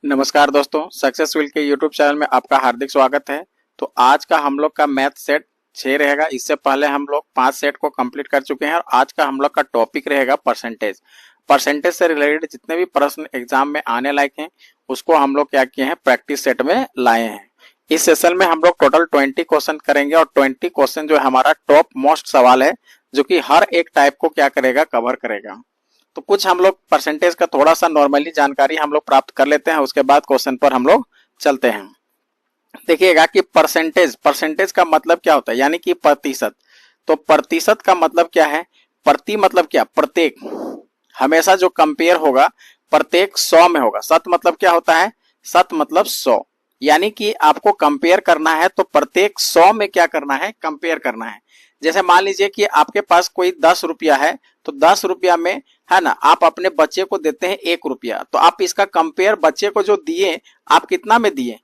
नमस्कार दोस्तों, सक्सेसफुल के यूट्यूब चैनल में आपका हार्दिक स्वागत है। तो आज का हम लोग का मैथ सेट 6 रहेगा। इससे पहले हम लोग 5 सेट को कंप्लीट कर चुके हैं और आज का हम लोग का टॉपिक रहेगा परसेंटेज। परसेंटेज से रिलेटेड जितने भी प्रश्न एग्जाम में आने लायक हैं उसको हम लोग क्या किए हैं, प्रैक्टिस सेट में लाए हैं। इस सेशन में हम लोग टोटल 20 क्वेश्चन करेंगे और 20 क्वेश्चन जो हमारा टॉप मोस्ट सवाल है जो कि हर एक टाइप को क्या करेगा, कवर करेगा। तो कुछ हम लोग परसेंटेज का थोड़ा सा नॉर्मली जानकारी हम लोग प्राप्त कर लेते हैं, उसके बाद क्वेश्चन पर हम लोग चलते हैं। देखिएगा कि परसेंटेज का मतलब क्या होता है, यानी कि प्रतिशत। तो प्रतिशत का मतलब क्या है, प्रति मतलब क्या, प्रत्येक। हमेशा जो कंपेयर होगा प्रत्येक 100 में होगा। शत मतलब क्या होता है, शत मतलब 100, यानी कि आपको कंपेयर करना है तो प्रत्येक 100 में क्या करना है, कंपेयर करना है। जैसे मान लीजिए कि आपके पास कोई 10 रुपया है, तो 10 रुपया में है ना, आप अपने बच्चे को देते हैं 1 रुपया, तो आप इसका कंपेयर बच्चे को जो दिए आप कितना में दिए,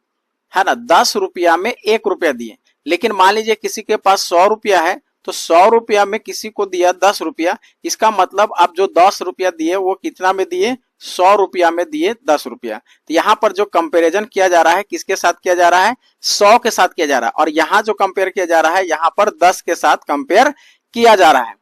है ना, 10 रुपया में 1 रुपया दिए। लेकिन मान लीजिए किसी के पास 100 रुपया है, तो 100 रुपया में किसी को दिया 10 रुपया, इसका मतलब आप जो 10 रुपया दिए वो कितना में दिए, 100 रुपया में दिए 10 रुपया। तो यहाँ पर जो कंपेरिजन किया जा रहा है किसके साथ किया जा रहा है, 100 के साथ किया जा रहा है। और यहाँ जो कंपेयर किया जा रहा है यहाँ पर 10 के साथ कंपेयर किया जा रहा है।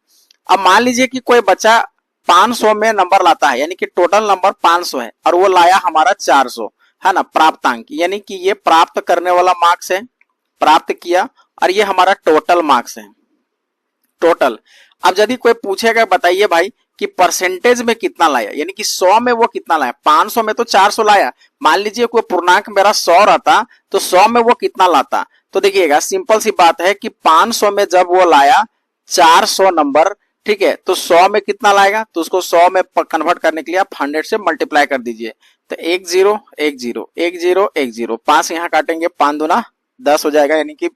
अब मान लीजिए कि कोई बच्चा 500 में नंबर लाता है, यानी कि टोटल नंबर 500 है और वो लाया हमारा 400, है ना, प्राप्तांक, यानी कि ये प्राप्त करने वाला मार्क्स है, प्राप्त किया, और ये हमारा टोटल मार्क्स है, टोटल। अब यदि कोई पूछेगा बताइए भाई कि परसेंटेज में कितना लाया, यानी कि 100 में वो कितना लाया, 500 में तो 400 लाया, मान लीजिए कोई पूर्णांक मेरा 100 रहता तो 100 में वो कितना लाता। तो देखिएगा सिंपल सी बात है कि 500 में जब वो लाया 400 नंबर, ठीक है, तो 100 में कितना लाएगा, तो उसको 100 में कन्वर्ट करने के लिए आप 100 से मल्टीप्लाई कर दीजिए। तो 1 0 1 0 1 0 1 0, 5 यहाँ काटेंगे, 5 दूना 10 हो जाएगा, यानी कि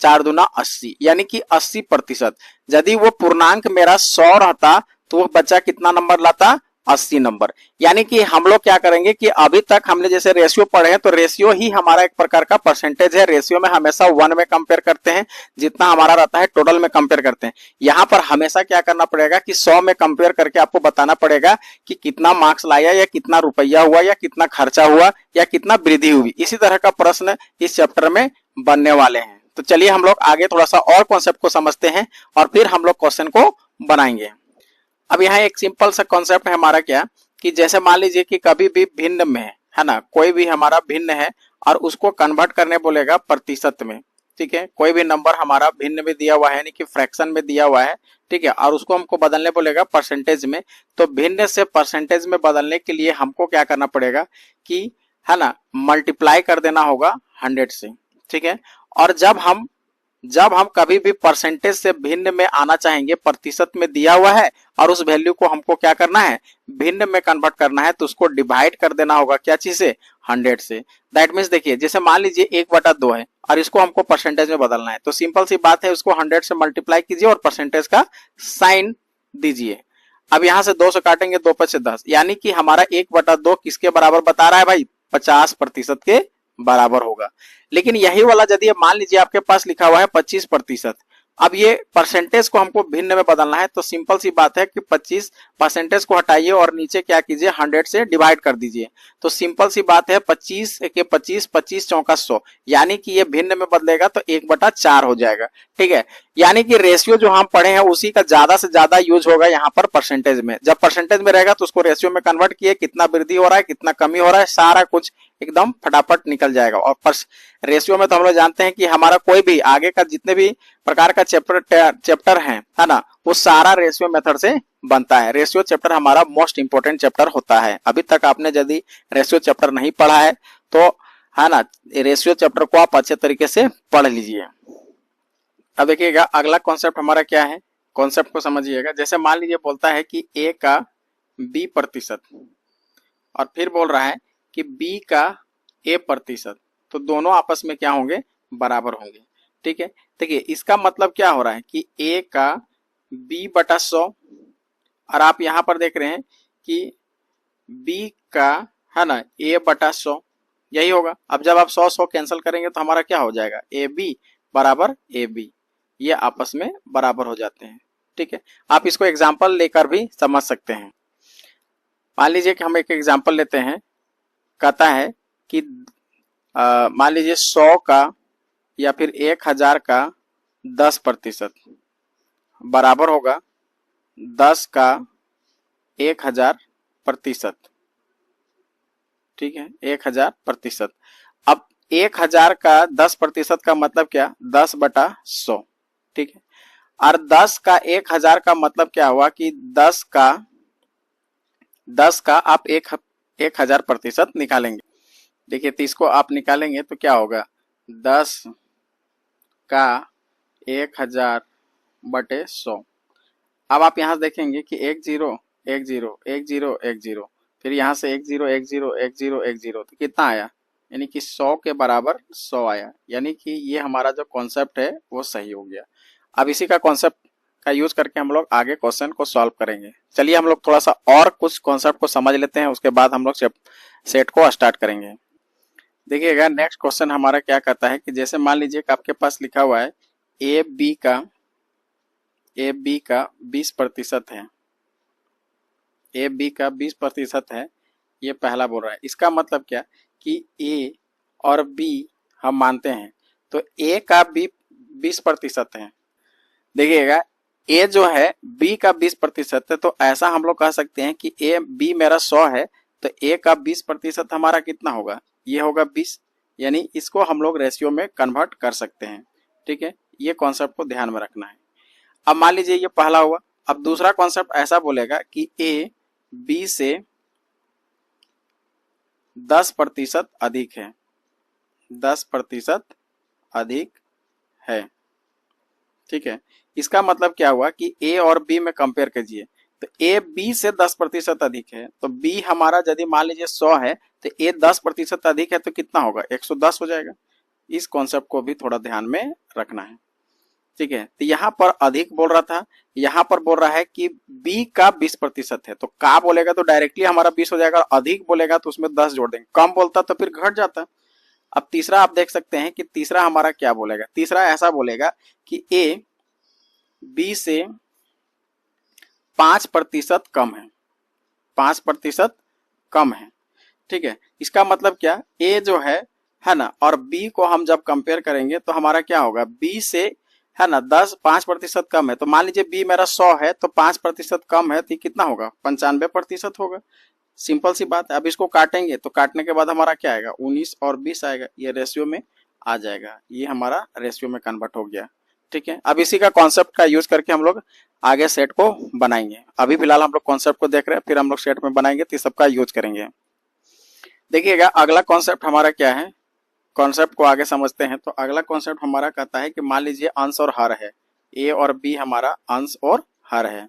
4 दूना 80, यानी कि 80%। यदि वो पूर्णांक मेरा 100 रहता तो वो बच्चा कितना नंबर लाता, 80 नंबर। यानी कि हम लोग क्या करेंगे कि अभी तक हमने जैसे रेशियो पढ़े हैं, तो रेशियो ही हमारा एक प्रकार का परसेंटेज है। रेशियो में हमेशा 1 में कंपेयर करते हैं, जितना हमारा रहता है टोटल में कंपेयर करते हैं। यहाँ पर हमेशा क्या करना पड़ेगा कि 100 में कंपेयर करके आपको बताना पड़ेगा कि कितना मार्क्स लाया, या कितना रुपया हुआ, या कितना खर्चा हुआ, या कितना वृद्धि हुई। इसी तरह का प्रश्न इस चैप्टर में बनने वाले हैं। तो चलिए हम लोग आगे थोड़ा सा और कॉन्सेप्ट को समझते हैं और फिर हम लोग क्वेश्चन को बनाएंगे। अब यहाँ एक सिंपल सा कॉन्सेप्ट है हमारा, क्या कि जैसे मान लीजिए कि कभी भी भिन्न में है ना, कोई भी हमारा भिन्न है और उसको कन्वर्ट करने बोलेगा प्रतिशत में, ठीक है। कोई भी नंबर हमारा भिन्न में दिया हुआ है, यानी कि फ्रैक्शन में दिया हुआ है, ठीक है, और उसको हमको बदलने बोलेगा परसेंटेज में। तो भिन्न से परसेंटेज में बदलने के लिए हमको क्या करना पड़ेगा कि, है ना, मल्टीप्लाई कर देना होगा 100 से, ठीक है। और जब हम कभी भी परसेंटेज से भिन्न में आना चाहेंगे, प्रतिशत में दिया हुआ है और उस वैल्यू को हमको क्या करना है, भिन्न में कन्वर्ट करना है, तो उसको डिवाइड कर देना होगा क्या चीज से, 100 से। दैट मीन्स देखिए, जैसे मान लीजिए 1/2 है और इसको हमको परसेंटेज में बदलना है, तो सिंपल सी बात है, उसको 100 से मल्टीप्लाई कीजिए और परसेंटेज का साइन दीजिए। अब यहां से 2 से काटेंगे, 2 5 से 10, यानी कि हमारा 1/2 किसके बराबर बता रहा है भाई, 50% के बराबर होगा। लेकिन यही वाला यदि मान लीजिए आपके पास लिखा हुआ है 25%, अब ये परसेंटेज को हमको भिन्न में बदलना है, तो सिंपल सी बात है कि 25% को हटाइए और नीचे क्या कीजिए, 100 से डिवाइड कर दीजिए। तो सिंपल सी बात है, 25 के 25, 25 चौका 100, यानी कि ये भिन्न में बदलेगा तो 1/4 हो जाएगा, ठीक है। यानी कि रेशियो जो हम पढ़े हैं उसी का ज्यादा से ज्यादा यूज होगा यहाँ पर परसेंटेज में। जब परसेंटेज में रहेगा तो उसको रेशियो में कन्वर्ट किए, कितना वृद्धि हो रहा है, कितना कमी हो रहा है, सारा कुछ एकदम फटाफट निकल जाएगा। और रेशियो में तो हम लोग जानते हैं कि हमारा कोई भी आगे का जितने भी प्रकार का चैप्टर है ना, वो सारा रेशियो मेथड से बनता है। रेशियो चैप्टर हमारा मोस्ट इंपोर्टेंट चैप्टर होता है। अभी तक आपने यदि रेशियो चैप्टर नहीं पढ़ा है तो, है ना, रेशियो चैप्टर को आप अच्छे तरीके से पढ़ लीजिए। अब देखिएगा अगला कॉन्सेप्ट हमारा क्या है, कॉन्सेप्ट को समझिएगा। जैसे मान लीजिए बोलता है कि a का b% और फिर बोल रहा है कि b का a%, तो दोनों आपस में क्या होंगे, बराबर होंगे, ठीक है। देखिए इसका मतलब क्या हो रहा है कि a का b/100 और आप यहां पर देख रहे हैं कि b का, है ना, a/100, यही होगा। अब जब आप 100 कैंसिल करेंगे तो हमारा क्या हो जाएगा, ab बराबर ab, ये आपस में बराबर हो जाते हैं, ठीक है। आप इसको एग्जाम्पल लेकर भी समझ सकते हैं। मान लीजिए कि हम एक एग्जाम्पल लेते हैं, कहता है कि मान लीजिए 100 का या फिर 1000 का 10% बराबर होगा 10 का 1000%। ठीक है, 1000%। अब 1000 का 10% का मतलब क्या, 10/100। ठीक है, और 10 का 1000 का मतलब क्या हुआ कि 10 का आप 1000% निकालेंगे। देखिए, तो इसको आप निकालेंगे तो क्या होगा, 10 का 1000/100। अब आप यहाँ देखेंगे कि 10 10 10 10, फिर यहाँ से 10 तो कितना आया, यानी कि 100 के बराबर 100 आया। यानी कि ये हमारा जो कॉन्सेप्ट है वो सही हो गया। अब इसी का कॉन्सेप्ट का यूज करके हम लोग आगे क्वेश्चन को सॉल्व करेंगे। चलिए हम लोग थोड़ा सा और कुछ कॉन्सेप्ट को समझ लेते हैं, उसके बाद हम लोग सेट को स्टार्ट करेंगे। देखिएगा, नेक्स्ट क्वेश्चन हमारा क्या कहता है कि जैसे मान लीजिए कि आपके पास लिखा हुआ है ए बी का 20% है। ए बी का 20% है, ये पहला बोल रहा है। इसका मतलब क्या कि ए और बी हम मानते हैं, तो ए का भी 20% है। देखिएगा, ए जो है बी का 20% है, तो ऐसा हम लोग कह सकते हैं कि ए बी मेरा 100 है, तो ए का 20% हमारा कितना होगा, ये होगा 20। यानी इसको हम लोग रेशियो में कन्वर्ट कर सकते हैं। ठीक है, ये कॉन्सेप्ट को ध्यान में रखना है। अब मान लीजिए ये पहला हुआ। अब दूसरा कॉन्सेप्ट ऐसा बोलेगा कि ए बी से 10% अधिक है, 10% अधिक है। ठीक है, इसका मतलब क्या हुआ कि ए और बी में कंपेयर कीजिए, तो ए बी से 10% अधिक है, तो बी हमारा यदि मान लीजिए 100 है, तो ए 10% अधिक है, तो कितना होगा, 110 हो जाएगा। इस कॉन्सेप्ट को भी थोड़ा ध्यान में रखना है। ठीक है, तो यहाँ पर अधिक बोल रहा था, यहाँ पर बोल रहा है कि बी का 20% है, तो का बोलेगा तो डायरेक्टली हमारा 20 हो जाएगा, अधिक बोलेगा तो उसमें 10 जोड़ देंगे, कम बोलता तो फिर घट जाता। अब तीसरा आप देख सकते हैं कि तीसरा हमारा क्या बोलेगा, तीसरा ऐसा बोलेगा कि ए बी से 5% कम है, 5% कम है। ठीक है, इसका मतलब क्या, ए जो है ना, और बी को हम जब कंपेयर करेंगे तो हमारा क्या होगा, बी से है ना 5% कम है, तो मान लीजिए बी मेरा 100 है, तो 5% कम है, तो कितना होगा, 95% होगा। सिंपल सी बात है। अब इसको काटेंगे तो काटने के बाद हमारा क्या आएगा, 19 और 20 आएगा, ये रेशियो में आ जाएगा, ये हमारा रेशियो में कन्वर्ट हो गया। ठीक है, अब इसी का कॉन्सेप्ट का यूज करके हम लोग आगे सेट को बनाएंगे। अभी फिलहाल हम लोग कॉन्सेप्ट को देख रहे हैं, फिर हम लोग सेट में बनाएंगे तो सबका यूज करेंगे। देखिएगा, अगला कॉन्सेप्ट हमारा क्या है, कॉन्सेप्ट को आगे समझते हैं। तो अगला कॉन्सेप्ट हमारा कहता है कि मान लीजिए अंश और हर है, ए और बी हमारा अंश और हर है।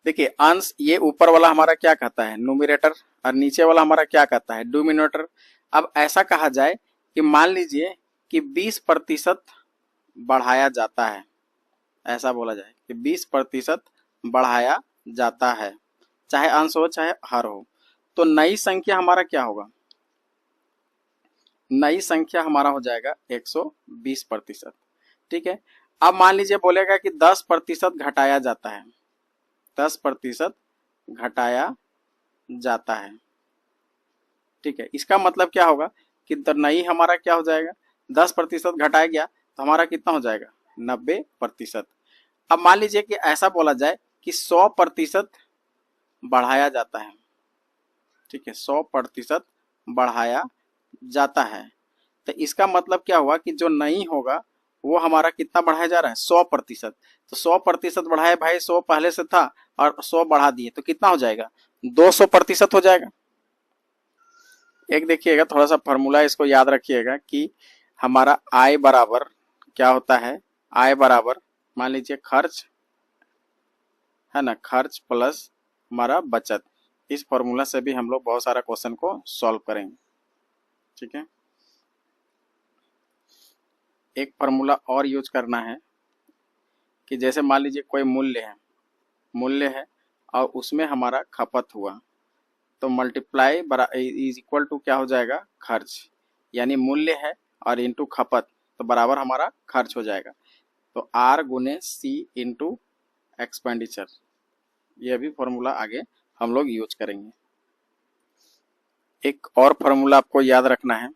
देखिए, अंश ये ऊपर वाला हमारा क्या कहता है, न्यूमरेटर, और नीचे वाला हमारा क्या कहता है, डिनोमिनेटर। अब ऐसा कहा जाए कि मान लीजिए कि 20% बढ़ाया जाता है, ऐसा बोला जाए कि 20% बढ़ाया जाता है, चाहे अंश हो चाहे हर हो, तो नई संख्या हमारा क्या होगा, नई संख्या हमारा हो जाएगा 120%। ठीक है, अब मान लीजिए बोलेगा कि 10% घटाया जाता है, 10% घटाया जाता है। ठीक है, इसका मतलब क्या होगा कि नई हमारा क्या हो जाएगा, 10% घटाया गया तो हमारा कितना हो जाएगा, 90%। अब मान लीजिए कि ऐसा बोला जाए कि 100% बढ़ाया जाता है। ठीक है, 100% बढ़ाया जाता है, तो इसका मतलब क्या हुआ कि जो नहीं होगा वो हमारा कितना बढ़ाया जा रहा है, 100%। तो 100% बढ़ाए भाई, 100 पहले से था और 100 बढ़ा दिए तो कितना हो जाएगा, 200% हो जाएगा। एक देखिएगा थोड़ा सा फॉर्मूला, इसको याद रखिएगा कि हमारा आय बराबर क्या होता है, आय बराबर मान लीजिए खर्च है ना, खर्च प्लस हमारा बचत। इस फॉर्मूला से भी हम लोग बहुत सारा क्वेश्चन को सॉल्व करेंगे। ठीक है, एक फॉर्मूला और यूज करना है कि जैसे मान लीजिए कोई मूल्य है और उसमें हमारा खपत हुआ, तो मल्टीप्लाई इज इक्वल टू क्या हो जाएगा, खर्च। यानी मूल्य है और इंटू खपत, तो बराबर हमारा खर्च हो जाएगा। तो आर गुने सी इंटू एक्सपेंडिचर, यह भी फॉर्मूला आगे हम लोग यूज करेंगे। एक और फॉर्मूला आपको याद रखना है,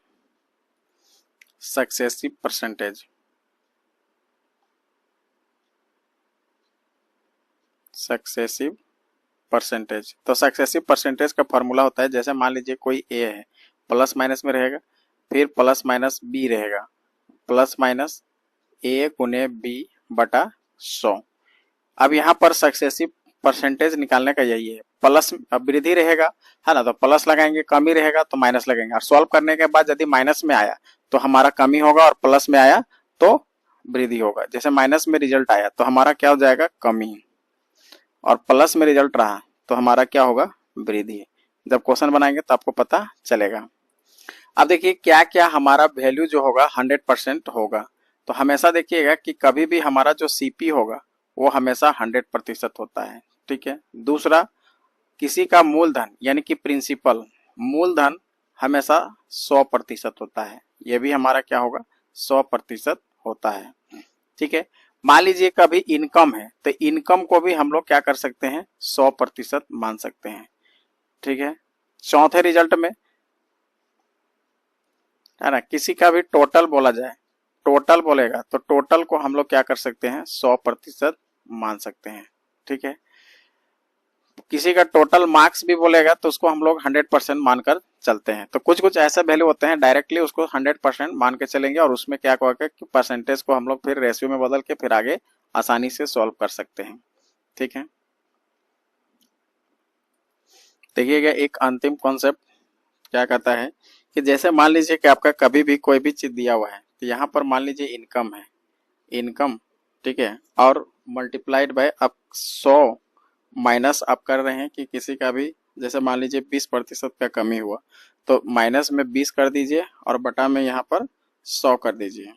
सक्सेसिव परसेंटेज। सक्सेसिव परसेंटेज, तो सक्सेसिव परसेंटेज का फॉर्मूला होता है, जैसे मान लीजिए कोई ए है, प्लस माइनस में रहेगा, फिर प्लस माइनस बी रहेगा, प्लस माइनस ए गुने बी बटा 100। अब यहाँ पर सक्सेसिव परसेंटेज निकालने का यही है, प्लस वृद्धि रहेगा है ना, तो प्लस लगाएंगे, कमी रहेगा तो माइनस लगेंगे, और सॉल्व करने के बाद यदि माइनस में आया तो हमारा कमी होगा, और प्लस में आया तो वृद्धि होगा। जैसे माइनस में रिजल्ट आया तो हमारा क्या हो जाएगा, कमी, और प्लस में रिजल्ट रहा तो हमारा क्या होगा, वृद्धि। जब क्वेश्चन बनाएंगे तो आपको पता चलेगा। अब देखिए क्या क्या हमारा वैल्यू जो होगा 100% होगा, तो हमेशा देखिएगा कि कभी भी हमारा जो सीपी होगा वो हमेशा 100% होता है, ठीक है। दूसरा, किसी का मूलधन यानी कि प्रिंसिपल मूलधन हमेशा 100% होता है, ये भी हमारा क्या होगा, 100% होता है, ठीक है। मान लीजिए कभी इनकम है तो इनकम को भी हम लोग क्या कर सकते हैं, 100% मान सकते हैं, ठीक है। चौथे रिजल्ट में है ना, किसी का भी टोटल बोला जाए, टोटल बोलेगा तो टोटल को हम लोग क्या कर सकते हैं, 100% मान सकते हैं, ठीक है। किसी का टोटल मार्क्स भी बोलेगा तो उसको हम लोग 100% मानकर चलते हैं। तो कुछ कुछ ऐसे वैल्यू होते हैं डायरेक्टली उसको 100% मान के चलेंगे, और उसमें क्या होगा कि परसेंटेज को हम लोग फिर रेशियो में बदल के फिर आगे आसानी से सॉल्व कर सकते हैं, ठीक है। देखिएगा एक अंतिम कॉन्सेप्ट क्या कहता है कि जैसे मान लीजिए कि आपका कभी भी कोई भी चीज दिया हुआ है, तो यहाँ पर मान लीजिए इनकम है, इनकम, ठीक है, और मल्टीप्लाइड बाय आप 100 माइनस आप कर रहे हैं कि किसी का भी, जैसे मान लीजिए 20% का कमी हुआ तो माइनस में 20 कर दीजिए और बटा में यहाँ पर 100 कर दीजिए,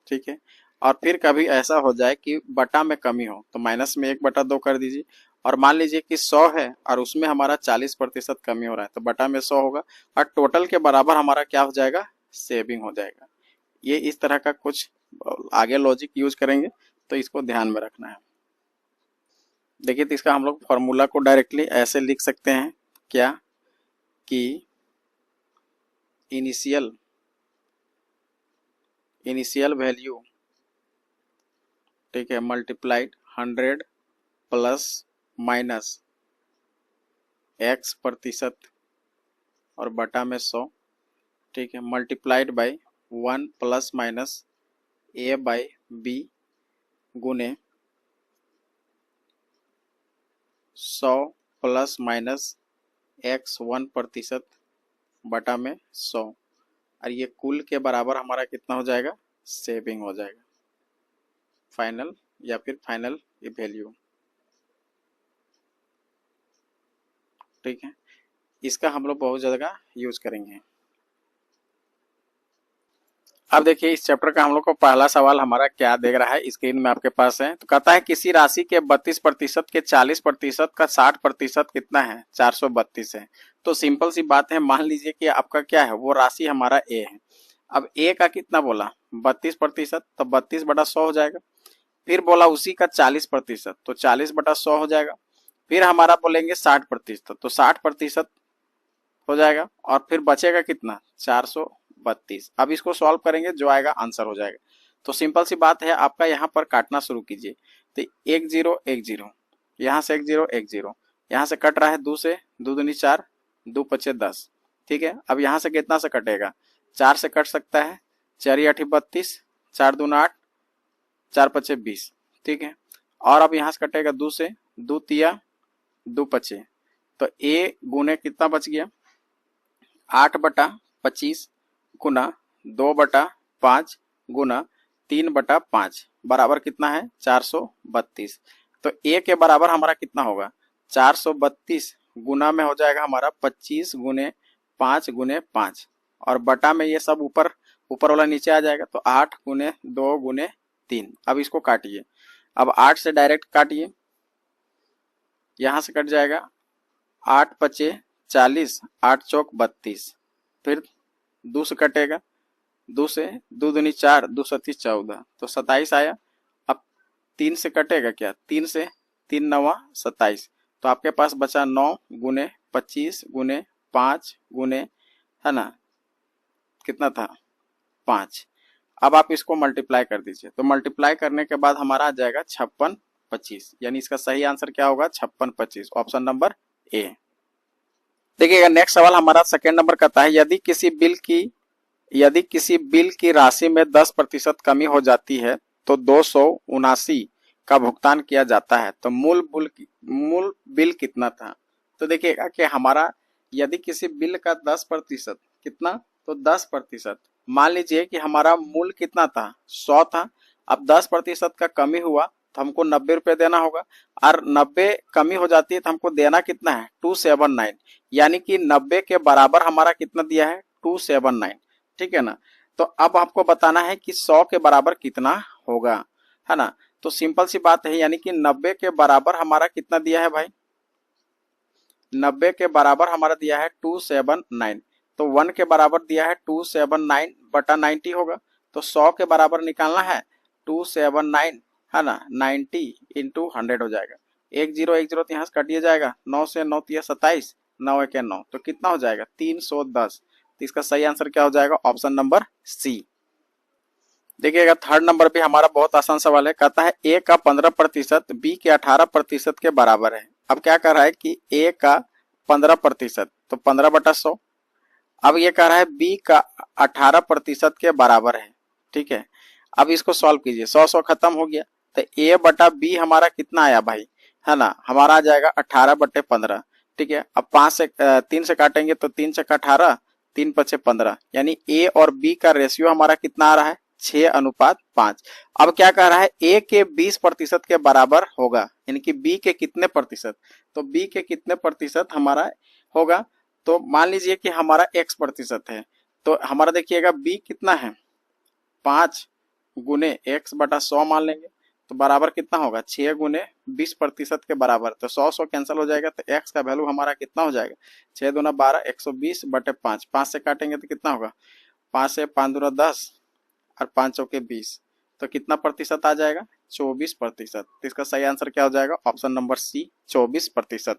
ठीक है। और फिर कभी ऐसा हो जाए कि बटा में कमी हो तो माइनस में 1/2 कर दीजिए, और मान लीजिए कि 100 है और उसमें हमारा 40% कमी हो रहा है तो बटा में 100 होगा, और टोटल के बराबर हमारा क्या हो जाएगा, सेविंग हो जाएगा। ये इस तरह का कुछ आगे लॉजिक यूज करेंगे तो इसको ध्यान में रखना है। देखिए तो इसका हम लोग फॉर्मूला को डायरेक्टली ऐसे लिख सकते हैं, क्या कि इनिशियल वैल्यू, ठीक है, मल्टीप्लाइड 100 प्लस माइनस x% और बटा में 100, ठीक है, multiplied by 1 plus minus a by b गुने 100 प्लस माइनस x 1% बटा में 100, और ये कुल के बराबर हमारा कितना हो जाएगा, सेविंग हो जाएगा, फाइनल या फिर फाइनल ये वैल्यू, ठीक है। इसका हम लोग बहुत जगह यूज करेंगे। अब देखिए इस चैप्टर का हम लोग को पहला सवाल हमारा क्या देख रहा है, स्क्रीन में आपके पास है। तो कहता है किसी राशि के 32% के 40% का 60% कितना है, 432 है। तो सिंपल सी बात है, मान लीजिए कि आपका क्या है, वो राशि हमारा ए है। अब ए का कितना बोला, 32%, तो 32/100 हो जाएगा। फिर बोला उसी का 40%, तो 40/100 हो जाएगा। फिर हमारा बोलेंगे 60%, तो 60% हो जाएगा, और फिर बचेगा कितना, 432। अब इसको सॉल्व करेंगे, जो आएगा आंसर हो जाएगा। तो सिंपल सी बात है, आपका यहाँ पर काटना शुरू कीजिए। तो 1 0 1 0, यहाँ से 1 0 1 0, यहाँ से कट रहा है 2 से, 2 दूनी 4, 2 पचे 10, ठीक है। अब यहाँ से कितना से कटेगा, 4 से कट सकता है, 4 8 32, 4 दूना 8, 4 पचे 20, ठीक है। और अब यहाँ से कटेगा 2 से, 2 तिया 2 पचे, तो ए गुने कितना बच गया, 8/25 गुना 2/5 गुना 3/5 बराबर कितना है, 432। तो ए के बराबर हमारा कितना होगा, 432 गुना में हो जाएगा हमारा 25 गुने 5 गुने 5, और बटा में ये सब ऊपर ऊपर वाला नीचे आ जाएगा, तो 8 गुने 2 गुने 3। अब इसको काटिए, अब 8 से डायरेक्ट काटिए, यहां से कट जाएगा 8 पचे 40, 8 चौक 32, फिर 2 से कटेगा, 2 से 2 दूनी 4, 2 सती 14, तो 27 आया। अब 3 से कटेगा क्या, 3 से 3 9 27, तो आपके पास बचा 9 गुने 25 गुने 5 गुने, है ना, कितना था 5। अब आप इसको मल्टीप्लाई कर दीजिए, तो मल्टीप्लाई करने के बाद हमारा आ जाएगा 56 25, यानी इसका सही आंसर क्या होगा 56 25, ऑप्शन नंबर ए। देखिएगा नेक्स्ट सवाल हमारा सेकेंड नंबर कहता है यदि किसी बिल की राशि में 10% कमी हो जाती है तो 279 का भुगतान किया जाता है, तो मूल बिल कितना था। तो देखिएगा कि हमारा यदि किसी बिल का 10% कितना, तो 10%, मान लीजिए कि हमारा मूल कितना था 100 था, अब 10% का कमी हुआ तो हमको 90 रुपये देना होगा, और 90 कमी हो जाती है तो हमको देना कितना है 279, यानी कि 90 के बराबर हमारा कितना दिया है 279, ठीक है ना। तो अब आपको बताना है कि 100 के बराबर कितना होगा, है ना। तो सिंपल सी बात है, यानी कि 90 के बराबर हमारा कितना दिया है भाई, 90 के बराबर हमारा दिया है 279, तो 1 के बराबर दिया है 279 बटा 90 होगा, तो 100 के बराबर निकालना है 279, है ना, 90 इंटू 100 हो जाएगा, 10 तो यहाँ से कटिए जाएगा, 9 से 9 तिया 27, 9 1 9, तो कितना हो जाएगा 310। तो इसका सही आंसर क्या हो जाएगा, ऑप्शन नंबर सी। देखिएगा थर्ड नंबर पे हमारा बहुत आसान सवाल है, कहता है ए का 15% बी के 18% के बराबर है। अब क्या कर रहा है कि ए का 15%, तो 15/100, अब ये कह रहा है बी का 18% के बराबर है, ठीक है। अब इसको सॉल्व कीजिए, 100 खत्म हो गया, तो ए बटा बी हमारा कितना आया भाई, है ना, हमारा आ जाएगा 18/15, ठीक है। अब 3 से काटेंगे तो 3 से 18, 3 5 15, यानी ए और बी का रेशियो हमारा कितना आ रहा है 6:5। अब क्या कह रहा है ए के 20% के बराबर होगा, यानी कि बी के कितने प्रतिशत, तो बी के कितने प्रतिशत हमारा होगा, तो मान लीजिए कि हमारा x% है, तो हमारा देखिएगा b कितना है 5 गुने x/100 मान लेंगे, तो बराबर कितना होगा 6 गुने 20% के बराबर, तो 100 कैंसिल हो जाएगा, तो x का वैल्यू हमारा कितना हो जाएगा 6 दूना 12, 120/5, 5 से काटेंगे तो कितना होगा 5 से 5 दूना 10 और 5 चौके 20, तो कितना प्रतिशत आ जाएगा 24%। तो इसका सही आंसर क्या हो जाएगा, ऑप्शन नंबर सी 24%।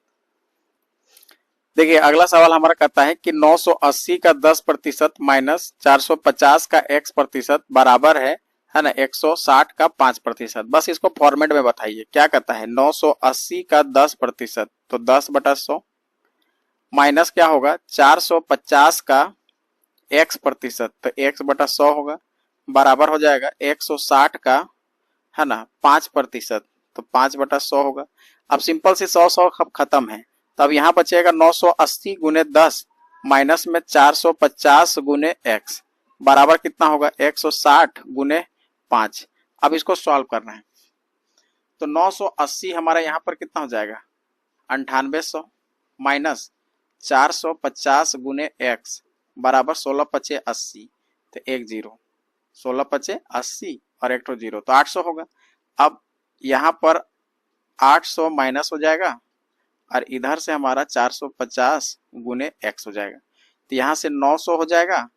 देखिए अगला सवाल हमारा कहता है कि 980 का 10% माइनस 450 का x% बराबर है ना 160 का 5%। बस इसको फॉर्मेट में बताइए, क्या कहता है 980 का 10%, तो 10/100 माइनस क्या होगा 450 का x%, तो x/100 होगा, बराबर हो जाएगा 160 का, है ना 5%, तो 5/100 होगा। अब सिंपल से 100 खत्म है, तब यहाँ बचेगा 980 गुने 10 माइनस में 450 गुने x, बराबर कितना होगा 160 गुने 5। अब इसको सॉल्व करना है, तो 980 हमारा यहाँ पर कितना हो जाएगा 9800 माइनस 450 गुने x बराबर 16 5 80, तो 10, 16 5 80 और 1 0, तो 800 होगा। अब यहाँ पर 800 माइनस हो जाएगा और इधर से हमारा 450 गुने x हो जाएगा, तो यहाँ से 900 हो जाएगा,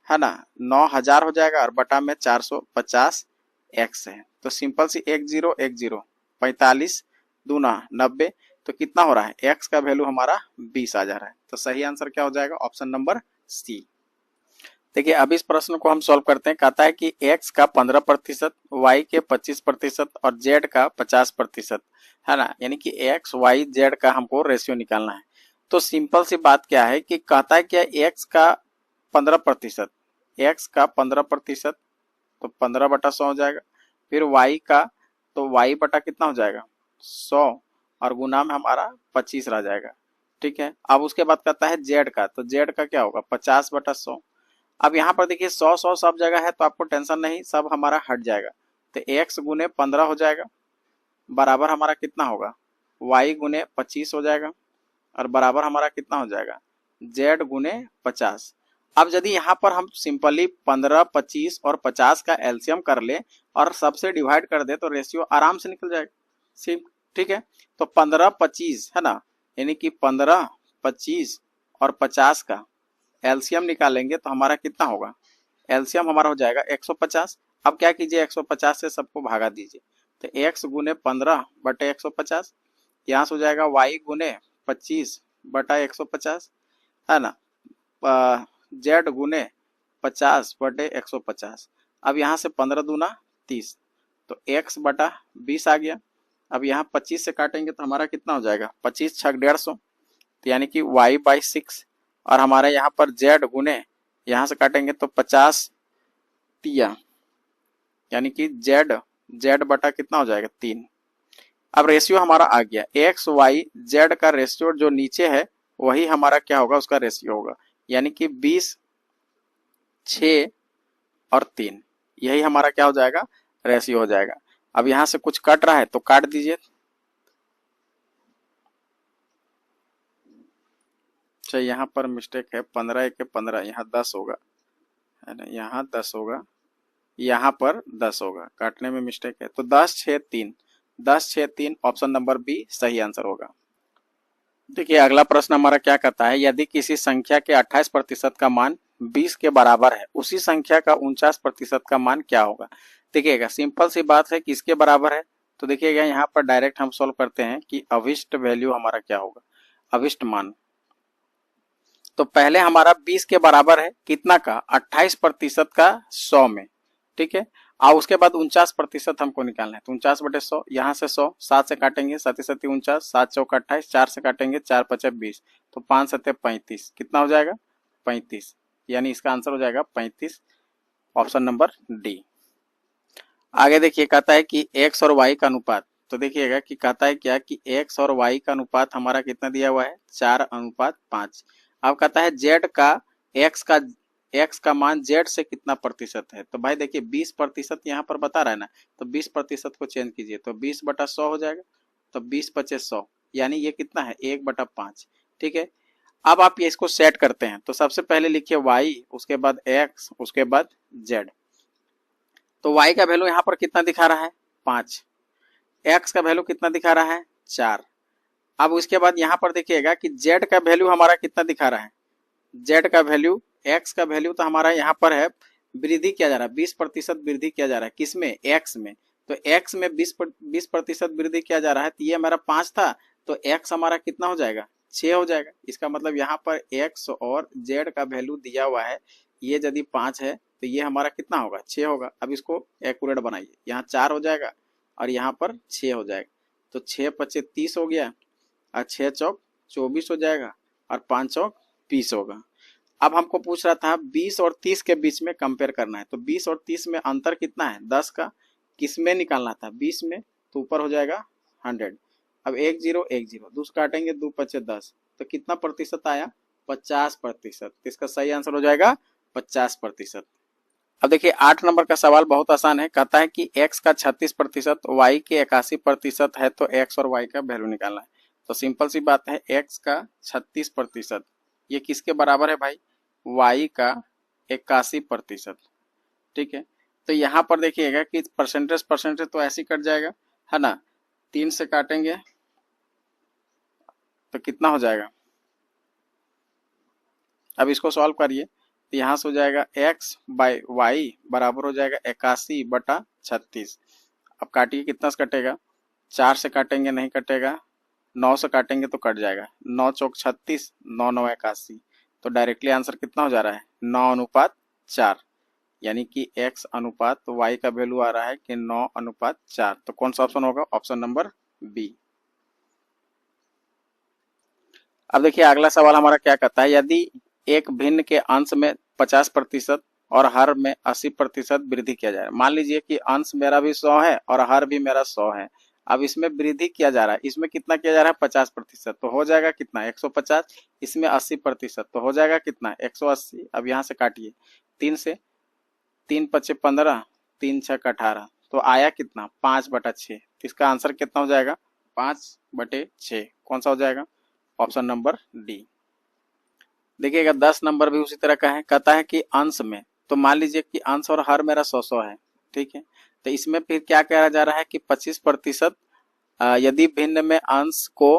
है ना, 9000 हो जाएगा और बटा में 450 x है, तो सिंपल सी 10 45 दूना 90, तो कितना हो रहा है x का वैल्यू हमारा 20 आ जा रहा है, तो सही आंसर क्या हो जाएगा ऑप्शन नंबर सी। देखिए अब इस प्रश्न को हम सॉल्व करते हैं, कहता है कि x का 15%, y के 25% और z का 50%, है ना, यानी कि x y z का हमको रेशियो निकालना है। तो सिंपल सी बात क्या है कि कहता है क्या x का 15%, x का 15%, तो 15/100 हो जाएगा, फिर y का, तो y बटा कितना हो जाएगा 100 और गुना में हमारा 25 रह जाएगा, ठीक है। अब उसके बाद कहता है z का, तो z का क्या होगा 50/100। अब यहाँ पर देखिए 100 सब जगह है, तो आपको टेंशन नहीं, सब हमारा हट जाएगा, तो x गुने 15 हो जाएगा, बराबर हमारा कितना होगा y गुने 25 हो जाएगा, और बराबर हमारा कितना हो जाएगा z गुने 50। अब यदि यहाँ पर हम सिंपली 15, 25 और 50 का एलसीएम कर ले और सबसे डिवाइड कर दे, तो रेशियो आराम से निकल जाएगा, ठीक है। तो 15 25 है ना, यानी कि 15, 25 और 50 का एलसीएम निकालेंगे तो हमारा कितना होगा, एलसीएम हमारा हो जाएगा 150। अब क्या कीजिए 150 से सबको भागा दीजिए, तो x गुने 15 बटे 150, यहाँ से हो जाएगा y गुने 25 बटा 150, है ना, जेड गुने 50/150। अब यहाँ से 15 दूना 30, तो x/20 आ गया। अब यहाँ 25 से काटेंगे तो हमारा कितना हो जाएगा, 25 छक 150, तो यानी कि y/6। और हमारे यहाँ पर z गुने, यहाँ से काटेंगे तो 50 तिया, यानी कि z बटा कितना हो जाएगा 3। अब रेशियो हमारा आ गया, एक्स वाई जेड का रेशियो जो नीचे है वही हमारा क्या होगा, उसका रेशियो होगा, यानी कि 20, 6 और 3, यही हमारा क्या हो जाएगा, रेशियो हो जाएगा। अब यहां से कुछ कट रहा है तो काट दीजिए। अच्छा, यहाँ पर मिस्टेक है, 15 के 15, यहाँ 10 होगा, है ना, यहाँ 10 होगा, यहाँ पर 10 होगा, काटने में मिस्टेक है। तो 10, 6, 3, 10, 6, 3, ऑप्शन नंबर बी सही आंसर होगा। देखिए अगला प्रश्न हमारा क्या कहता है, यदि किसी संख्या के 28% का मान 20 के बराबर है, उसी संख्या का 49% का मान क्या होगा। देखिएगा सिंपल सी बात है, किसके बराबर है, तो देखिएगा यहाँ पर डायरेक्ट हम सॉल्व करते हैं कि अभिष्ट वैल्यू हमारा क्या होगा, अभिष्ट मान। तो पहले हमारा 20 के बराबर है, कितना का, 28% का 100 में, ठीक है। और उसके बाद 49% हमको निकालना है, तो 49/100, यहाँ से 100, 7 से काटेंगे 7 7 49, 7 चौक 28, 4 से काटेंगे 4 5 20, तो 5 7 35, कितना हो जाएगा 35, यानी इसका आंसर हो जाएगा 35, ऑप्शन नंबर डी। आगे देखिए कहता है कि x और y का अनुपात, तो देखिएगा कि कहता है क्या कि x और y का अनुपात हमारा कितना दिया हुआ है, 4:5। अब कहता है x का मान z से कितना प्रतिशत है, तो भाई देखिए 20% यहाँ पर बता रहा है ना, तो 20% को चेंज कीजिए, तो 20/100 हो जाएगा, तो 20×5 = 100, यानी ये कितना है 1/5, ठीक है। अब आप ये इसको सेट करते हैं, तो सबसे पहले लिखिए y, उसके बाद x, उसके बाद z। तो y का वैल्यू यहाँ पर कितना दिखा रहा है 5, x का वैल्यू कितना दिखा रहा है 4। अब उसके बाद यहाँ पर देखिएगा कि z का वैल्यू हमारा कितना दिखा रहा है, z का वैल्यू, x का वैल्यू तो हमारा यहाँ पर है, वृद्धि किया जा रहा है, 20% वृद्धि किया जा रहा है, किसमें, x में। तो x में 20% वृद्धि किया जा रहा है, तो ये हमारा 5 था, तो x हमारा कितना हो जाएगा 6 हो जाएगा। इसका मतलब यहाँ पर x और z का वैल्यू दिया हुआ है, ये यदि 5 है तो ये हमारा कितना होगा 6 होगा। अब इसको एक्यूरेट बनाइए, यहाँ 4 हो जाएगा और यहाँ पर 6 हो जाएगा, तो 6 5 30 हो गया, और 6 चौक 24 हो जाएगा, और 5 चौक 20 होगा। अब हमको पूछ रहा था 20 और 30 के बीच में कंपेयर करना है, तो 20 और 30 में अंतर कितना है 10 का, किस में निकालना था 20 में, तो ऊपर हो जाएगा 100। अब 1 0 1 0, 2 काटेंगे 2 5 10, तो कितना प्रतिशत आया 50%। इसका सही आंसर हो जाएगा 50%। अब देखिए 8 नंबर का सवाल बहुत आसान है, कहता है कि x का 36%, y के 81% है, तो x और y का वैल्यू निकालना है। तो सिंपल सी बात है, x का 36% ये किसके बराबर है भाई, y का 81%, ठीक है। तो यहाँ पर देखिएगा कि परसेंटेज तो ऐसे ही कट जाएगा, है ना, 3 से काटेंगे तो कितना हो जाएगा, अब इसको सॉल्व करिए, तो यहाँ से हो जाएगा x/y बराबर हो जाएगा 81/36। अब काटिए, कितना से कटेगा, 4 से काटेंगे नहीं कटेगा, 9 से काटेंगे तो कट जाएगा, 9 चौक 36, 9 9 81, तो डायरेक्टली आंसर कितना हो जा रहा है 9:4, यानी कि x अनुपात y का वैल्यू आ रहा है कि 9:4। तो कौन सा ऑप्शन होगा, ऑप्शन नंबर बी। अब देखिए अगला सवाल हमारा क्या कहता है, यदि एक भिन्न के अंश में 50% और हर में 80% वृद्धि किया जाए। मान लीजिए कि अंश मेरा भी 100 है और हर भी मेरा 100 है, अब इसमें वृद्धि किया जा रहा है, इसमें कितना किया जा रहा है 50%, तो हो जाएगा कितना 150, इसमें 80%, तो हो जाएगा कितना 180। अब यहाँ से काटिए 3 से, 3 5 15, 3 6 18, तो आया कितना 5/6, इसका आंसर कितना हो जाएगा 5/6, कौन सा हो जाएगा, ऑप्शन नंबर डी। देखिएगा 10 नंबर भी उसी तरह का है, कहता है कि अंश में, तो मान लीजिए कि अंश और हर मेरा 100 है, ठीक है। तो इसमें फिर क्या कहा जा रहा है कि 25%, यदि भिन्न में अंश को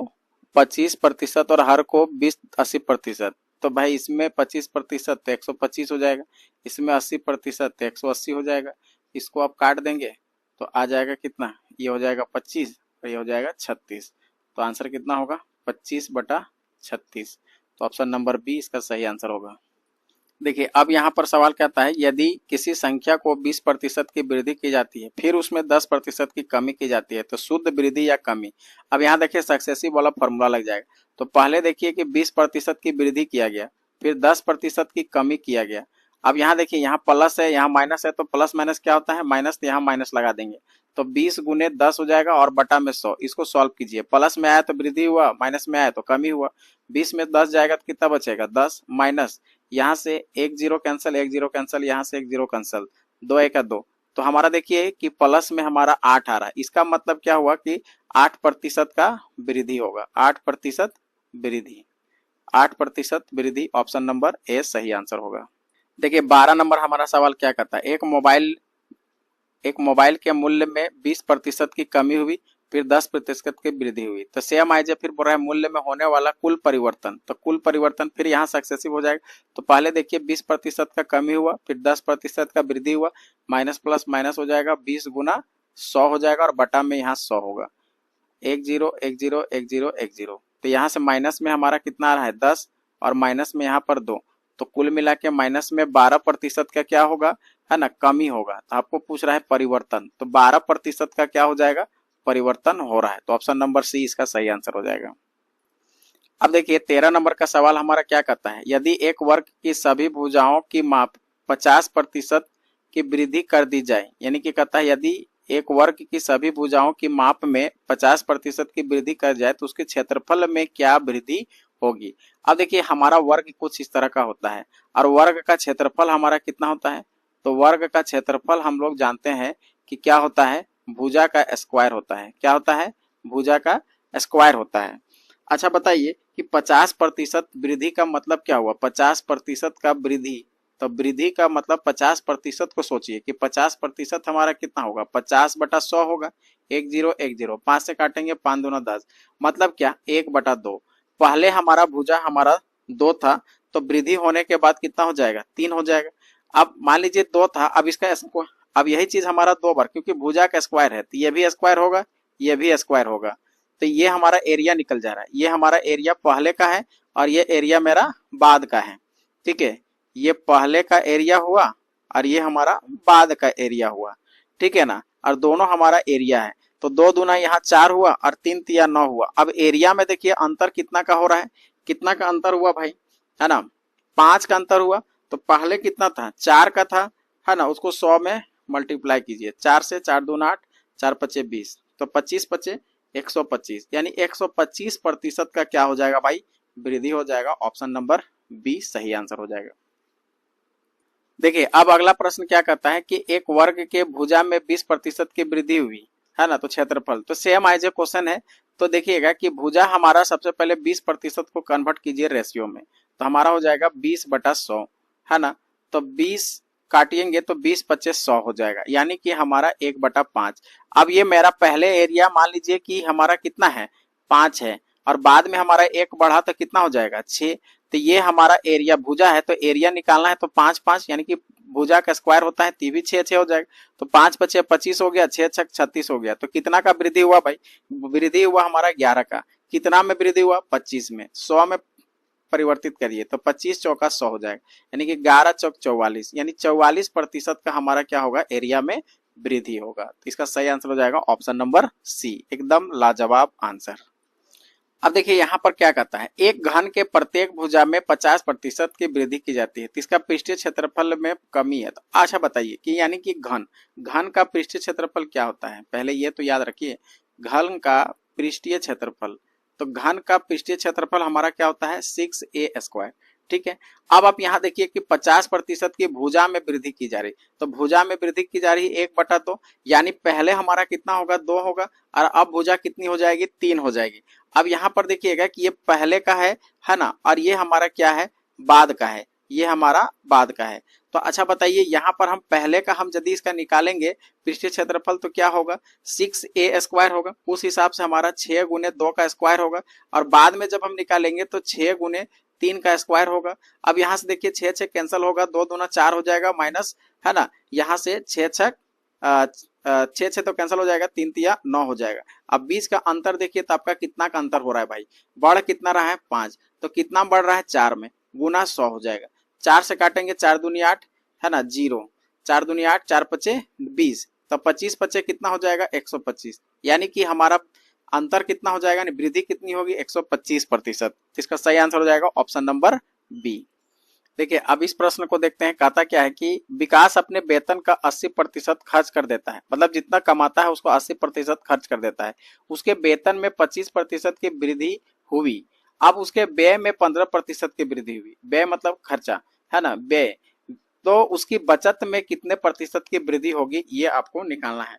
25% और हर को 20-80%, तो भाई इसमें 25% तो 125 हो जाएगा, इसमें 80% तो 180 हो जाएगा। इसको आप काट देंगे तो आ जाएगा कितना, ये हो जाएगा 25 और ये हो जाएगा 36, तो आंसर कितना होगा 25/36। तो ऑप्शन नंबर बी इसका सही आंसर होगा। देखिए अब यहाँ पर सवाल कहता है यदि किसी संख्या को 20% की वृद्धि की जाती है फिर उसमें 10% की कमी की जाती है तो शुद्ध वृद्धि या कमी। अब यहाँ देखिए सक्सेसिव वाला फॉर्मूला लग जाएगा। तो पहले देखिए कि 20% की वृद्धि किया गया, फिर 10% की कमी किया गया। अब यहाँ देखिए यहाँ प्लस है यहाँ माइनस है, तो प्लस माइनस क्या होता है माइनस, तो यहाँ माइनस लगा देंगे। तो 20 गुने 10 हो जाएगा और बटा में 100। इसको सॉल्व कीजिए, प्लस में आया तो वृद्धि हुआ, माइनस में आया तो कमी हुआ। 20 में 10 जाएगा तो कितना बचेगा 10, माइनस यहाँ से एक जीरो कैंसिल, एक जीरो कैंसिल, यहाँ से एक जीरो कैंसिल, 2 एक 2। तो हमारा देखिए कि प्लस में हमारा 8 आ रहा है। इसका मतलब क्या हुआ कि 8% का वृद्धि होगा, 8% वृद्धि, 8% वृद्धि। ऑप्शन नंबर ए सही आंसर होगा। देखिए 12 नंबर हमारा सवाल क्या कहता है, एक मोबाइल के मूल्य में 20% की कमी हुई फिर 10% की वृद्धि हुई। तो सेम आइए फिर बोल रहा है मूल्य में होने वाला कुल परिवर्तन, तो कुल परिवर्तन फिर यहाँ सक्सेसिव हो जाएगा। तो पहले देखिए 20% का कमी हुआ फिर 10% का वृद्धि हुआ, माइनस प्लस माइनस हो जाएगा, 20 गुना 100 हो जाएगा और बटा में यहाँ 100 होगा। 1 0 1 0 1 0 1 0। तो यहाँ से माइनस में हमारा कितना आ रहा है 10 और माइनस में यहाँ पर 2, तो कुल मिला के माइनस में 12% का क्या होगा है ना कमी होगा। तो आपको पूछ रहा है परिवर्तन, तो 12% का क्या हो जाएगा परिवर्तन हो रहा है। तो ऑप्शन नंबर सी इसका सही आंसर हो जाएगा। अब देखिए 13 नंबर का सवाल हमारा क्या कहता है, यदि एक वर्ग की सभी भुजाओं की माप 50% की वृद्धि कर दी जाए, यानी कि कहता है यदि एक वर्ग की सभी भुजाओं की माप में 50% की वृद्धि कर जाए तो उसके क्षेत्रफल में क्या वृद्धि होगी। अब देखिए हमारा वर्ग कुछ इस तरह का होता है और वर्ग का क्षेत्रफल हमारा कितना होता है, तो वर्ग का क्षेत्रफल हम लोग जानते हैं कि क्या होता है भुजा का स्क्वायर होता है। क्या होता है भुजा का स्क्वायर होता है। अच्छा बताइए कि 50% वृद्धि का मतलब क्या हुआ, 50% का वृद्धि, तो वृद्धि का मतलब 50% को सोचिए कि 50% हमारा कितना होगा 50/100 होगा। 1 0 1 0, 5 से काटेंगे 5 दूना 10, मतलब क्या 1/2। पहले हमारा भुजा हमारा 2 था तो वृद्धि होने के बाद कितना हो जाएगा 3 हो जाएगा। अब मान लीजिए 2 था, अब इसका अब यही चीज हमारा 2 बार, क्योंकि भुजा का स्क्वायर है तो ये भी स्क्वायर होगा ये भी स्क्वायर होगा। तो ये हमारा एरिया निकल जा रहा है, ये हमारा एरिया पहले का है और ये एरिया मेरा बाद का है। ठीक है, ये पहले का एरिया हुआ और ये हमारा बाद का एरिया हुआ, ठीक है ना, और दोनों हमारा एरिया है। तो 2 दूना यहाँ 4 हुआ और 3 तिया 9 हुआ। अब एरिया में देखिए अंतर कितना का हो रहा है, कितना का अंतर हुआ भाई है ना 5 का अंतर हुआ। तो पहले कितना था 4 का था है ना, उसको 100 में मल्टीप्लाई कीजिए, 4 से 4 दूना 8, 4 पचे 20, तो 25 पचे 125, यानी 125% का क्या हो जाएगा भाई वृद्धि हो जाएगा। ऑप्शन नंबर बी सही आंसर हो जाएगा। देखिए अब अगला प्रश्न क्या कहता है कि एक वर्ग के भुजा में 20% की वृद्धि हुई है ना, तो क्षेत्रफल, तो सेम एज ए क्वेश्चन है। तो देखिएगा कि भुजा हमारा सबसे पहले 20% को कन्वर्ट कीजिए रेशियो में, तो हमारा हो जाएगा 20/100 है ना। तो 20 काटिएंगे तो 20 पच्चीस 100 हो जाएगा, यानी कि हमारा 1/5। अब ये मेरा पहले एरिया मान लीजिए कि हमारा कितना है 5 है और बाद में हमारा 1 बढ़ा तो कितना हो जाएगा 6। तो ये हमारा एरिया भुजा है, तो एरिया निकालना है तो 5 5, यानी कि भुजा का स्क्वायर होता है तो भी 6 6 हो जाएगा। तो 5 पचे 25 हो गया, 6 6 36 हो गया। तो कितना का वृद्धि हुआ भाई, वृद्धि हुआ हमारा 11 का। कितना में वृद्धि हुआ 25 में, 100 में परिवर्तित करिए तो 25 चौका 100 हो जाएगा, यानी कि 11 चौक 44, यानी 44% का हमारा क्या होगा एरिया में वृद्धि होगा। तो इसका सही आंसर हो जाएगा ऑप्शन नंबर सी, एकदम लाजवाब आंसर। अब देखिए यहाँ पर क्या कहता है, एक घन के प्रत्येक भुजा में 50% की वृद्धि की जाती है तो इसका पृष्ठीय क्षेत्रफल में कमी है। तो अच्छा बताइए कि यानी कि घन का पृष्ठीय क्षेत्रफल क्या होता है, पहले ये तो याद रखिए घन का पृष्ठीय क्षेत्रफल। तो घन का पृष्ठीय क्षेत्रफल हमारा क्या होता है 6a²। ठीक है, अब आप यहाँ देखिए कि 50% की भुजा में वृद्धि की जा रही, तो भुजा में वृद्धि की जा रही 1/2, यानी पहले हमारा कितना होगा 2 होगा और अब भुजा कितनी हो जाएगी 3 हो जाएगी। अब यहाँ पर देखिएगा कि ये पहले का है ना, और ये हमारा क्या है बाद का है, ये हमारा बाद का है। तो अच्छा बताइए यहाँ पर हम पहले का हम यदि इसका निकालेंगे पृष्ठीय क्षेत्रफल तो क्या होगा 6a² होगा, उस हिसाब से हमारा 6 गुने 2 का स्क्वायर होगा, और बाद में जब हम निकालेंगे तो 6 गुने 3 का स्क्वायर होगा। अब यहाँ से देखिए 6 6 कैंसिल होगा, 2 दूना 4 हो जाएगा माइनस है ना, यहाँ से 6 6 छः छः तो कैंसिल हो जाएगा, 3 तिया 9 हो जाएगा। अब 20 का अंतर देखिए तो आपका कितना का अंतर हो रहा है भाई, बढ़ कितना रहा है 5, तो कितना बढ़ रहा है 4 में, गुना 100 हो जाएगा। 4 से काटेंगे 4 दूनी 8 है ना, 0, 4 दूनी 8, 4 पचे 20, तो 25 पचे कितना हो जाएगा 125, यानी कि हमारा अंतर कितना हो जाएगा, वृद्धि कितनी होगी 125%। इसका सही आंसर हो जाएगा ऑप्शन नंबर बी। देखिए अब इस प्रश्न को देखते हैं, कहता क्या है कि विकास अपने वेतन का 80% खर्च कर देता है, मतलब जितना कमाता है उसको 80% खर्च कर देता है। उसके वेतन में 25% की वृद्धि हुई, अब उसके व्यय में 15% की वृद्धि हुई, व्यय मतलब खर्चा है ना, व्यय, तो उसकी बचत में कितने प्रतिशत की वृद्धि होगी ये आपको निकालना है।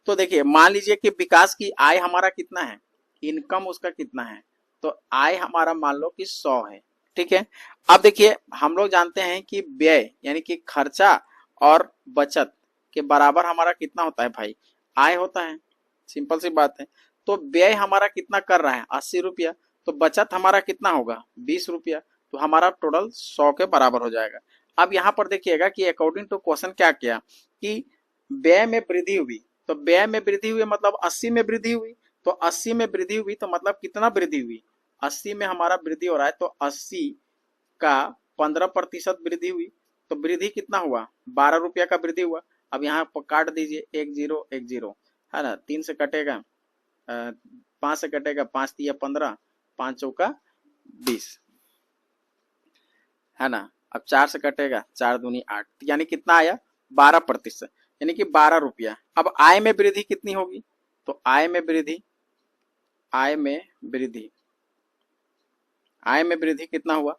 तो देखिए मान लीजिए कि विकास की आय हमारा कितना है, इनकम उसका कितना है, तो आय हमारा मान लो कि 100 है, ठीक है। अब देखिए हम लोग जानते हैं कि व्यय यानी कि खर्चा और बचत के बराबर हमारा कितना होता है भाई, आय होता है, सिंपल सी बात है। तो व्यय हमारा कितना कर रहा है 80 रुपया, तो बचत हमारा कितना होगा 20 रुपया, तो हमारा टोटल 100 के बराबर हो जाएगा। अब यहाँ पर देखिएगा कि अकॉर्डिंग टू क्वेश्चन क्या किया कि व्यय में वृद्धि हुई, तो व्यय में वृद्धि हुई मतलब 80 में वृद्धि हुई, तो 80 में वृद्धि हुई तो मतलब कितना वृद्धि हुई, 80 में हमारा वृद्धि हो रहा है, तो 80 का 15% वृद्धि हुई, तो वृद्धि कितना हुआ 12 रुपया का वृद्धि हुआ। अब यहाँ पर काट दीजिए 1010 है ना, 3 से कटेगा 5 से कटेगा, 5 तिया 15, 5 चौका 20 है ना। अब 4 से कटेगा 4 दूनी 8, यानी कितना आया 12%, यानी कि 12 रुपया। अब आय में वृद्धि कितनी होगी, तो आय में वृद्धि, आय में वृद्धि, आय में वृद्धि कितना हुआ,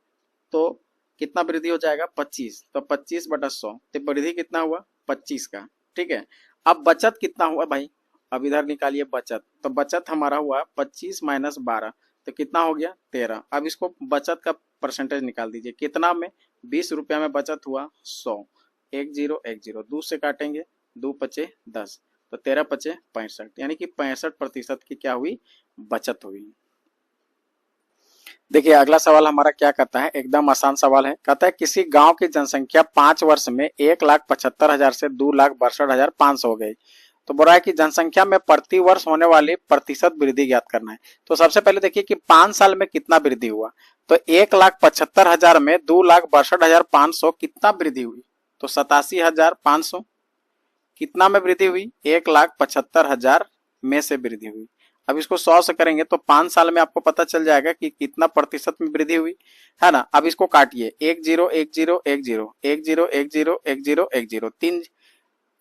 तो कितना वृद्धि हो जाएगा 25, तो 25/100, तो वृद्धि कितना हुआ 25 का, ठीक है। अब बचत कितना हुआ भाई, अब इधर निकालिए बचत, तो बचत हमारा हुआ 25 माइनस 12, तो कितना हो गया 13। अब इसको बचत का परसेंटेज निकाल दीजिए, कितना में 20 रुपया में बचत हुआ 100, 1010, 2 से काटेंगे 2 पचे 10, तो 13 पचे 65, यानी कि 65% की क्या हुई बचत हुई। देखिए अगला सवाल हमारा क्या कहता है, एकदम आसान सवाल है। कहता है किसी गांव की जनसंख्या 5 वर्ष में 1,75,000 से 2,62,500 हो गई, तो बोल रहा है कि जनसंख्या में प्रति वर्ष होने वाली प्रतिशत वृद्धि ज्ञात करना है। तो सबसे पहले देखिए कि 5 साल में कितना वृद्धि हुआ, तो 1,75,000 में 2,62,500 कितना वृद्धि हुई, तो 87,500, कितना में वृद्धि हुई 1,75,000 में से वृद्धि हुई। अब इसको 100 से करेंगे तो 5 साल में आपको पता चल जाएगा कि कितना प्रतिशत में वृद्धि हुई, है ना। अब इसको काटिए 10 10 10 10 10 10 10, 3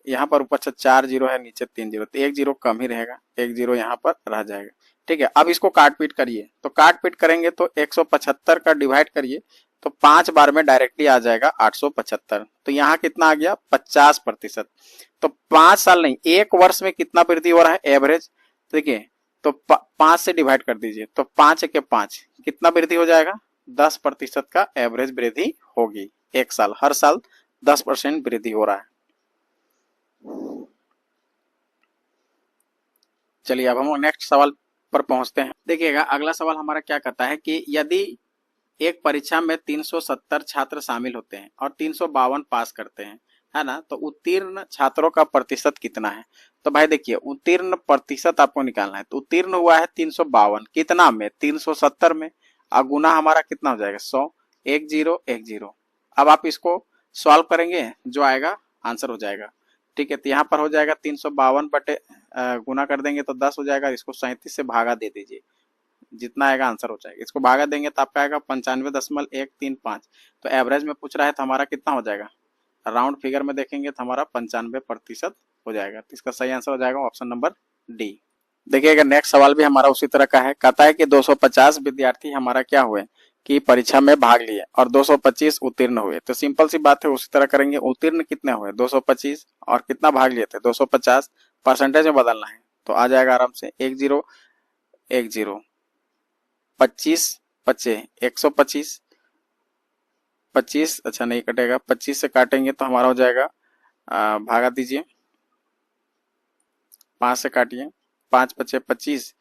यहाँ पर ऊपर से 4 जीरो है, नीचे 3 जीरो, तो 1 जीरो कम ही रहेगा, 1 जीरो यहाँ पर रह जाएगा, ठीक है। अब इसको काट पीट करिए, तो काट पीट करेंगे तो 175 का डिवाइड करिए, तो 5 बार में डायरेक्टली आ जाएगा 875, तो यहाँ कितना आ गया 50%। तो 5 साल नहीं 1 वर्ष में कितना वृद्धि हो रहा है एवरेज, देखिए तो 5 से डिवाइड कर दीजिए, तो 5 के 5 कितना वृद्धि हो जाएगा 10% का एवरेज वृद्धि होगी, एक साल, हर साल 10% वृद्धि हो रहा है। चलिए अब हम नेक्स्ट सवाल पर पहुंचते हैं। देखिएगा अगला सवाल हमारा क्या कहता है कि यदि एक परीक्षा में 370 छात्र शामिल होते हैं और 352 पास करते हैं, है ना, तो उत्तीर्ण छात्रों का प्रतिशत कितना है। तो भाई देखिए उत्तीर्ण प्रतिशत आपको निकालना है, तो उत्तीर्ण हुआ है 352, कितना में 370 में, और गुना हमारा कितना हो जाएगा 100, 1010। अब आप इसको सॉल्व करेंगे, जो आएगा आंसर हो जाएगा, ठीक है। तो यहाँ पर हो जाएगा 352 बटे गुना कर देंगे तो 10 हो जाएगा, इसको 37 से भागा दे दीजिए, जितना आएगा आंसर हो जाएगा। इसको भागा देंगे तो आपका आएगा 95.135, तो एवरेज में पूछ रहा है तो हमारा कितना हो जाएगा, राउंड फिगर में देखेंगे तो हमारा 95% हो जाएगा। तो इसका सही आंसर हो जाएगा ऑप्शन नंबर डी। देखिएगा नेक्स्ट सवाल भी हमारा उसी तरह का है। कहता है कि 250 विद्यार्थी हमारा क्या हुए कि परीक्षा में भाग लिए और 225 उत्तीर्ण हुए। तो सिंपल सी बात है, उसी तरह करेंगे। उत्तीर्ण कितने हुए 225 और कितना भाग लिए थे 250, परसेंटेज में बदलना है तो आ जाएगा आराम से 10 10, 25 बचे 125, 25 अच्छा नहीं कटेगा, 25 से काटेंगे तो हमारा हो जाएगा भागा दीजिए, 5 से काटिए, 5 बचे 25,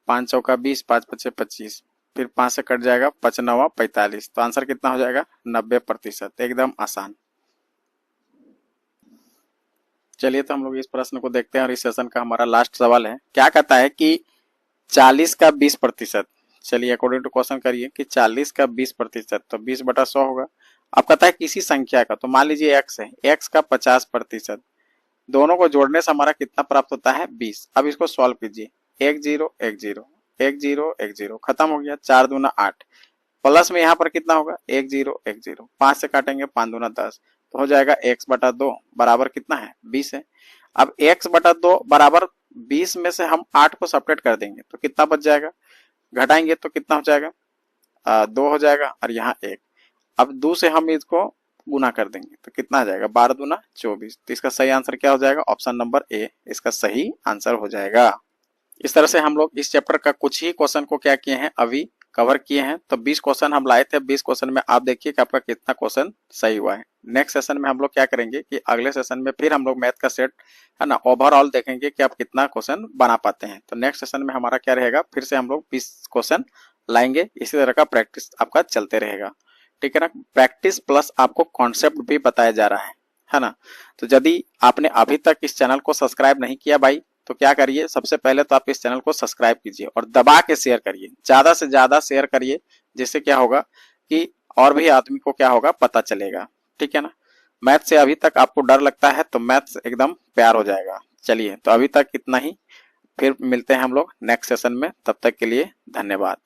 5 चौका 20, 5 बचे 25, फिर 5 से कट जाएगा 5 9 45, तो आंसर कितना हो जाएगा 90%, एकदम आसान। चलिए तो हम लोग इस प्रश्न को देखते हैं और इस सेशन का हमारा लास्ट सवाल है। क्या कहता है कि 40 का 20%। चलिए अकॉर्डिंग टू क्वेश्चन करिए कि 40 का 20%, तो 20/100 होगा। अब कहता है किसी संख्या का, तो मान लीजिए x है, x का 50%, दोनों को जोड़ने से हमारा कितना प्राप्त होता है 20। अब इसको सॉल्व कीजिए, 1 0 1 0 1 0 1 0 खत्म हो गया, 4 दूना 8, प्लस में यहाँ पर कितना होगा 1 0 1 0, 5 से काटेंगे 5 दूना 10, तो हो जाएगा x/2 बराबर कितना है 20 है। अब x/2 बराबर 20 में से हम 8 को सपरेट कर देंगे तो कितना बच जाएगा, घटाएंगे तो कितना हो जाएगा 2 हो जाएगा और यहाँ 1। अब 2 से हम इसको गुना कर देंगे तो कितना आ जाएगा 12 दूना 24। तो इसका सही आंसर क्या हो जाएगा, ऑप्शन नंबर ए इसका सही आंसर हो जाएगा। इस तरह से हम लोग इस चैप्टर का कुछ ही क्वेश्चन को क्या किए हैं, अभी कवर किए हैं। तो 20 क्वेश्चन हम लाए थे, 20 क्वेश्चन में आप देखिए कि आपका कितना क्वेश्चन सही हुआ है। नेक्स्ट सेशन में हम लोग क्या करेंगे कि अगले सेशन में फिर हम लोग मैथ का सेट है ना ओवरऑल देखेंगे कि आप कितना क्वेश्चन बना पाते हैं। तो नेक्स्ट सेशन में हमारा क्या रहेगा, फिर से हम लोग 20 क्वेश्चन लाएंगे। इसी तरह का प्रैक्टिस आपका चलते रहेगा, ठीक है ना। प्रैक्टिस प्लस आपको कॉन्सेप्ट भी बताया जा रहा है ना। तो यदि आपने अभी तक इस चैनल को सब्सक्राइब नहीं किया भाई, तो क्या करिए, सबसे पहले तो आप इस चैनल को सब्सक्राइब कीजिए और दबा के शेयर करिए, ज्यादा से ज्यादा शेयर करिए, जिससे क्या होगा कि और भी आदमी को क्या होगा पता चलेगा, ठीक है ना। मैथ से अभी तक आपको डर लगता है तो मैथ एकदम प्यार हो जाएगा। चलिए तो अभी तक इतना ही, फिर मिलते हैं हम लोग नेक्स्ट सेशन में, तब तक के लिए धन्यवाद।